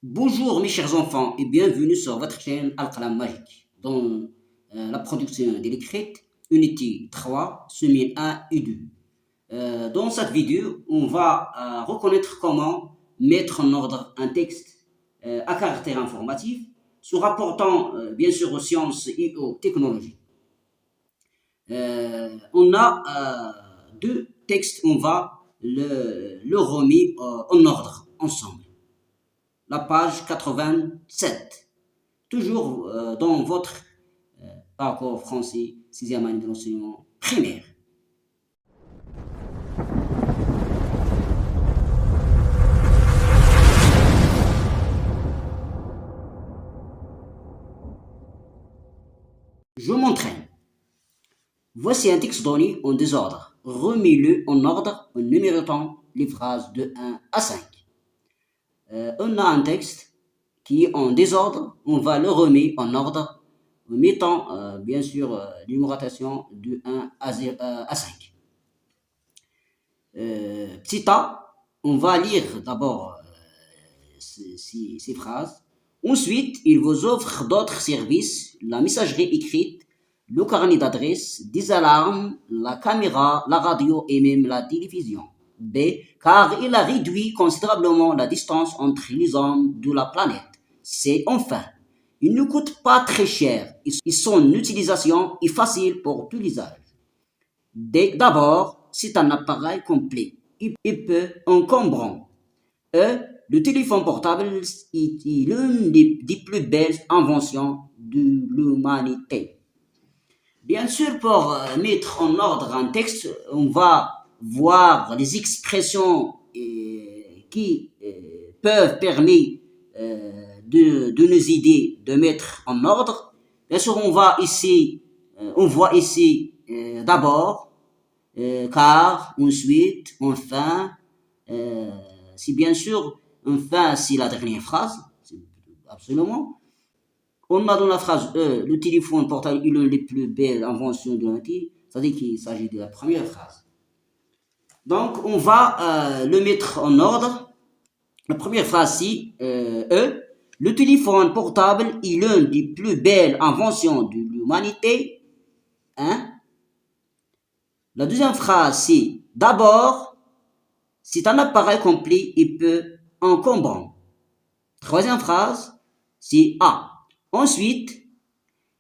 Bonjour mes chers enfants et bienvenue sur votre chaîne Al-Qalam Magique dans la production de l'écrite Unité 3, semaine 1 et 2. Dans cette vidéo, on va reconnaître comment mettre en ordre un texte à caractère informatif se rapportant bien sûr aux sciences et aux technologies. On a deux textes, on va le remettre en ordre ensemble. La page 87, toujours dans votre parcours français, 6e année de l'enseignement primaire. Je m'entraîne. Voici un texte donné en désordre. Remets-le en ordre en numérotant les phrases de 1 à 5. On a un texte qui est en désordre, on va le remettre en ordre en mettant bien sûr numérotation de 1 à 5. Petit A, on va lire d'abord ces phrases. Ensuite, il vous offre d'autres services, la messagerie écrite, le carnet d'adresse, des alarmes, la caméra, la radio et même la télévision. B. Car il a réduit considérablement la distance entre les hommes de la planète. C. Enfin, ils ne coûtent pas très cher et son utilisation est facile pour tout l'usage. D. D'abord, c'est un appareil complet et peu encombrant. E. Le téléphone portable est l'une des plus belles inventions de l'humanité. Bien sûr, pour mettre en ordre un texte, on va voir les expressions qui peuvent permettre de nous aider de mettre en ordre. Bien sûr, on voit ici d'abord, car, ensuite, enfin, si bien sûr, enfin, c'est la dernière phrase, absolument. On a dans la phrase E, le téléphone portable est l'une des plus belles inventions de l'humanité, c'est-à-dire qu'il s'agit de la première phrase. Donc, on va le mettre en ordre. La première phrase, c'est E, le téléphone portable est l'une des plus belles inventions de l'humanité. Hein? La deuxième phrase, c'est d'abord, c'est un appareil complet et peu encombrant. Troisième phrase, c'est A. Ensuite,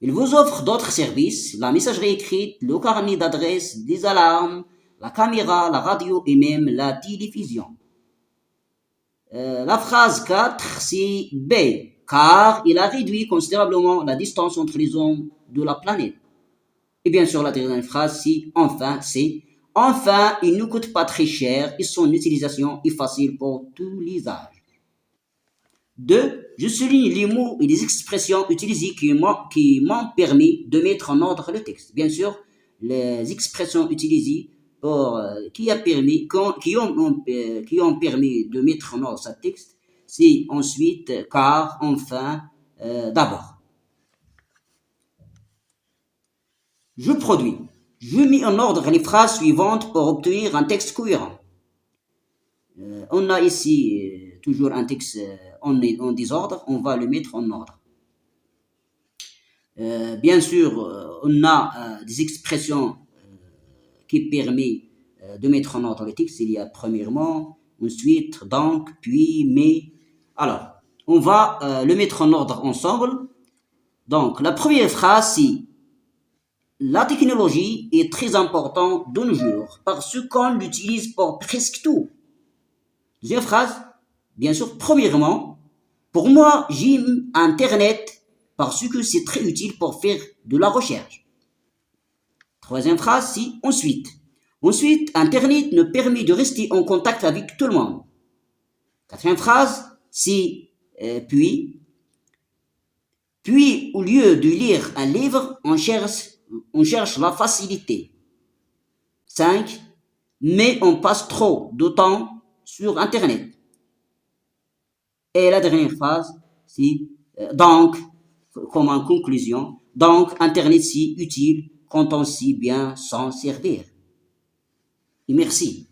il vous offre d'autres services, la messagerie écrite, le carnet d'adresse, des alarmes, la caméra, la radio et même la télévision. La phrase 4, c'est B, car il a réduit considérablement la distance entre les hommes de la planète. Et bien sûr, la dernière phrase, c'est enfin, il ne coûte pas très cher et son utilisation est facile pour tous les âges. 2. Je souligne les mots et les expressions utilisées qui m'ont permis de mettre en ordre le texte. Bien sûr, les expressions utilisées qui ont permis de mettre en ordre ce texte, c'est ensuite, car, enfin, d'abord. Je produis. Je mets en ordre les phrases suivantes pour obtenir un texte cohérent. On a ici toujours un texte en désordre, on va le mettre en ordre. Bien sûr, on a des expressions qui permettent de mettre en ordre le texte. Il y a premièrement, ensuite, donc, puis, mais. Alors, on va le mettre en ordre ensemble. Donc, la première phrase, c'est la technologie est très importante de nos jours parce qu'on l'utilise pour presque tout. Deuxième phrase, bien sûr, premièrement, pour moi, j'aime Internet parce que c'est très utile pour faire de la recherche. Troisième phrase, c'est ensuite. Ensuite, Internet nous permet de rester en contact avec tout le monde. Quatrième phrase, c'est puis. Puis, au lieu de lire un livre, on cherche la facilité. 5. Mais on passe trop de temps sur Internet. Et la dernière phrase, c'est donc, comme en conclusion, donc Internet c'est utile quand on sait bien s'en servir. Et merci.